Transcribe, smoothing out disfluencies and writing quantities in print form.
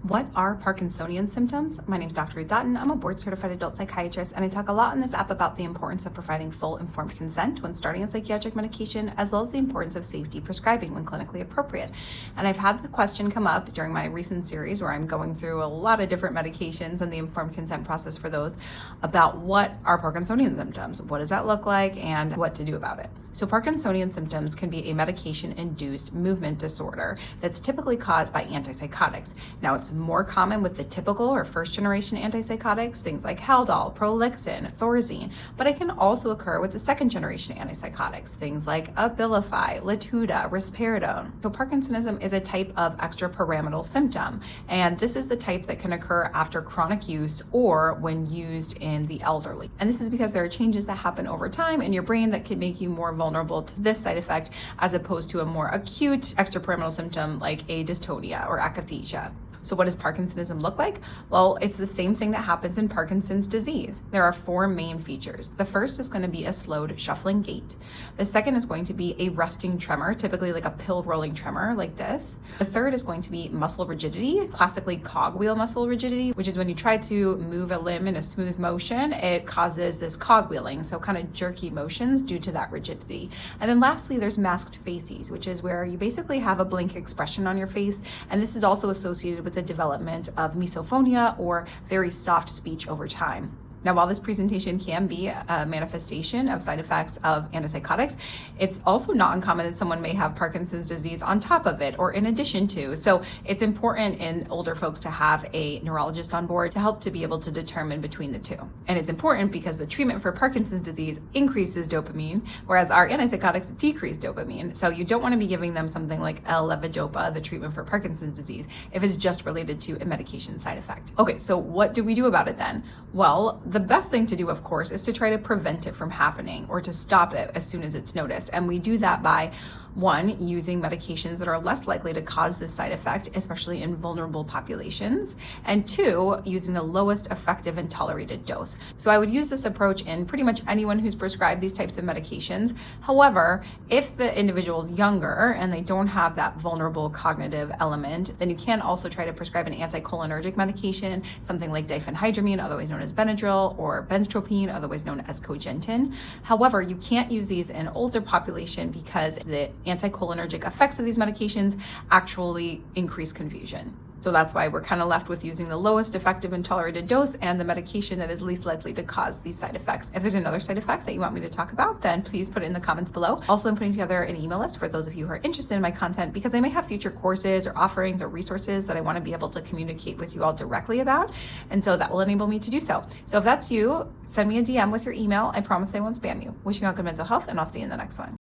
What are Parkinsonian symptoms? My name is Dr. Ruth Dutton. I'm a board-certified adult psychiatrist, and I talk a lot in this app about the importance of providing full informed consent when starting a psychiatric medication, as well as the importance of safety prescribing when clinically appropriate. And I've had the question come up during my recent series where I'm going through a lot of different medications and the informed consent process for those about what are Parkinsonian symptoms, what does that look like, and what to do about it. So Parkinsonian symptoms can be a medication-induced movement disorder that's typically caused by antipsychotics. Now, it's more common with the typical or first-generation antipsychotics, things like Haldol, Prolixin, Thorazine, but it can also occur with the second-generation antipsychotics, things like Abilify, Latuda, Risperidone. So Parkinsonism is a type of extrapyramidal symptom, and this is the type that can occur after chronic use or when used in the elderly. And this is because there are changes that happen over time in your brain that can make you more vulnerable to this side effect as opposed to a more acute extrapyramidal symptom like a dystonia or akathisia. So what does Parkinsonism look like? Well, it's the same thing that happens in Parkinson's disease. There are four main features. The first is going to be a slowed shuffling gait. The second is going to be a resting tremor, typically like a pill rolling tremor like this. The third is going to be muscle rigidity, classically cogwheel muscle rigidity, which is when you try to move a limb in a smooth motion, it causes this cogwheeling, so kind of jerky motions due to that rigidity. And then lastly, there's masked faces, which is where you basically have a blank expression on your face, and this is also associated with the development of misophonia or very soft speech over time. Now, while this presentation can be a manifestation of side effects of antipsychotics, it's also not uncommon that someone may have Parkinson's disease on top of it or in addition to. So it's important in older folks to have a neurologist on board to help to be able to determine between the two. And it's important because the treatment for Parkinson's disease increases dopamine, whereas our antipsychotics decrease dopamine. So you don't want to be giving them something like L-levodopa, the treatment for Parkinson's disease, if it's just related to a medication side effect. Okay, so what do we do about it then? Well, the best thing to do, of course, is to try to prevent it from happening or to stop it as soon as it's noticed. And we do that by, one, using medications that are less likely to cause this side effect, especially in vulnerable populations, and two, using the lowest effective and tolerated dose. So I would use this approach in pretty much anyone who's prescribed these types of medications. However, if the individual is younger and they don't have that vulnerable cognitive element, then you can also try to prescribe an anticholinergic medication, something like diphenhydramine, otherwise known as Benadryl, or benztropine, otherwise known as Cogentin. However, you can't use these in older population because the anticholinergic effects of these medications actually increase confusion. So that's why we're kind of left with using the lowest effective and tolerated dose and the medication that is least likely to cause these side effects. If there's another side effect that you want me to talk about, then please put it in the comments below. Also, I'm putting together an email list for those of you who are interested in my content because I may have future courses or offerings or resources that I want to be able to communicate with you all directly about. And so that will enable me to do so. So if that's you, send me a DM with your email. I promise I won't spam you. Wishing you all good mental health, and I'll see you in the next one.